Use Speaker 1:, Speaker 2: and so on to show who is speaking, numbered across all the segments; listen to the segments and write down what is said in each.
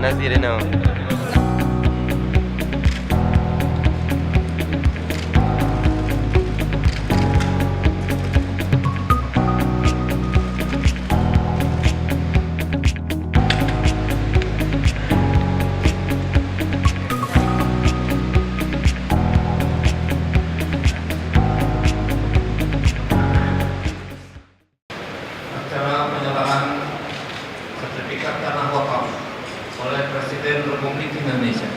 Speaker 1: نازل هنا.
Speaker 2: Acara penyerahan sertifikat tanah wakaf oleh Presiden Republik Indonesia.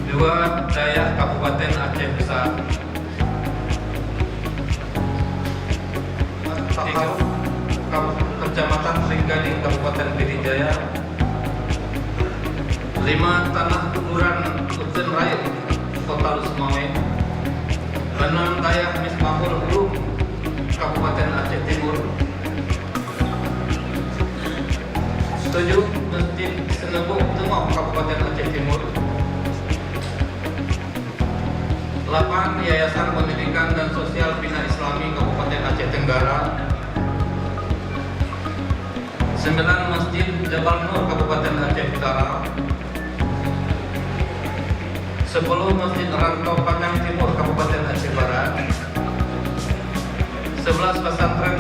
Speaker 2: 2. Dayak Kabupaten Aceh Besar. 3. Kecamatan Ringgading Kabupaten Pidijaya. 5. Tanah kuburan Ujen Raya Kota Lusmawe. 6. Dayak Misbahul Ulum Kabupaten Aceh Timur. 7. Masjid Senebuk Tengok Kabupaten Aceh Timur. 8. Yayasan Pendidikan dan Sosial Bina Islami Kabupaten Aceh Tenggara. 9. Masjid Jabal Nur Kabupaten Aceh Utara. 10. Masjid Rantau Panjang Timur Kabupaten Aceh Barat. 11. Pesantren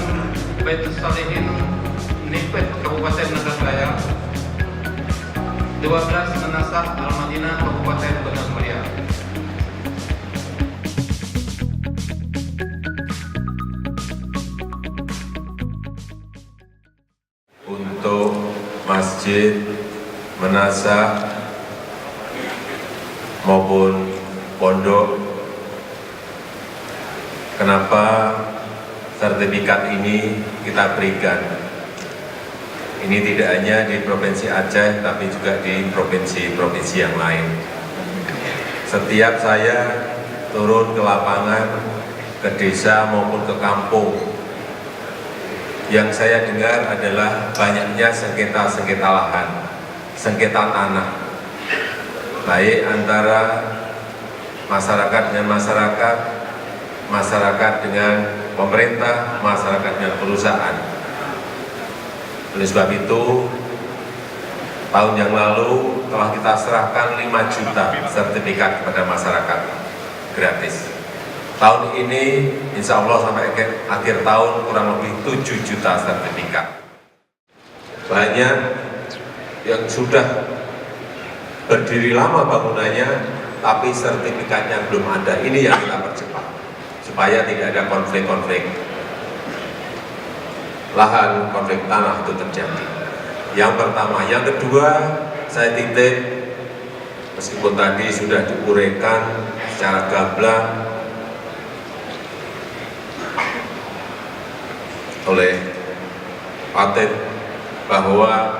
Speaker 2: Baitus Salihin Nipet Kabupaten Medan Raya. 12. Menasah Al-Madinah Kabupaten Benar Meriah.
Speaker 3: Untuk masjid, menasah maupun pondok, kenapa sertifikat ini kita berikan? Ini tidak hanya di Provinsi Aceh, tapi juga di provinsi-provinsi yang lain. Setiap saya turun ke lapangan, ke desa maupun ke kampung, yang saya dengar adalah banyaknya sengketa-sengketa lahan, sengketa tanah, baik antara masyarakat dengan masyarakat, masyarakat dengan pemerintah, masyarakat dengan perusahaan. Oleh sebab itu, tahun yang lalu telah kita serahkan 5 juta sertifikat kepada masyarakat gratis. Tahun ini, insya Allah sampai akhir tahun kurang lebih 7 juta sertifikat. Banyak yang sudah berdiri lama bangunannya, tapi sertifikatnya belum ada. Ini yang kita percepat, supaya tidak ada konflik-konflik lahan, konflik tanah itu terjadi. Yang pertama. Yang kedua, saya titip, meskipun tadi sudah diuraikan secara gamblang oleh Patip, bahwa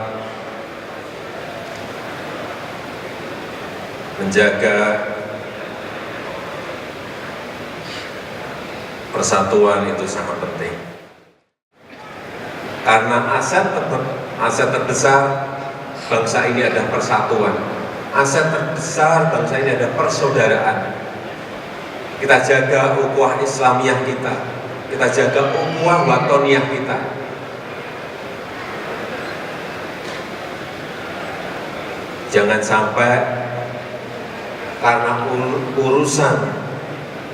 Speaker 3: menjaga persatuan itu sangat penting. Karena aset terbesar bangsa ini adalah persatuan. Aset terbesar bangsa ini adalah persaudaraan. Kita jaga ukhuwah Islamiyah kita. Kita jaga ukhuwah watoniyah kita. Jangan sampai karena urusan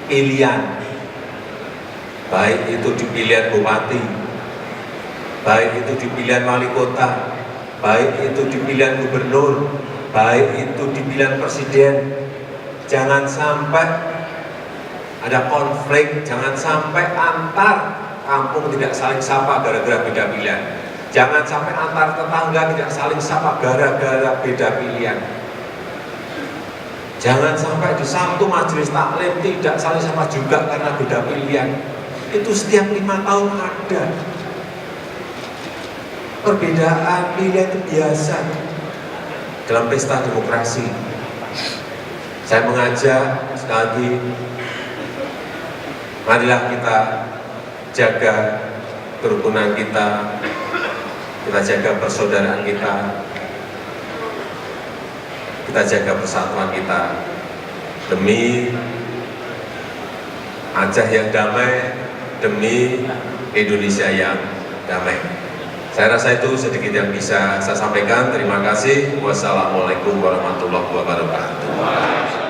Speaker 3: pilihan, baik itu di pilihan bupati, baik itu di pilihan wali kota, baik itu di pilihan gubernur, baik itu di pilihan presiden, jangan sampai ada konflik, jangan sampai antar kampung tidak saling sapa gara-gara beda pilihan, jangan sampai antar tetangga tidak saling sapa gara-gara beda pilihan, jangan sampai di satu majelis taklim tidak saling sapa juga karena beda pilihan. Itu setiap 5 tahun ada. Perbedaan pilihan itu biasa dalam pesta demokrasi. Saya mengajak sekali lagi, marilah kita jaga kerukunan kita jaga persaudaraan kita jaga persatuan kita demi Aceh yang damai, demi Indonesia yang damai. Saya rasa itu sedikit yang bisa saya sampaikan. Terima kasih. Wassalamualaikum warahmatullahi wabarakatuh.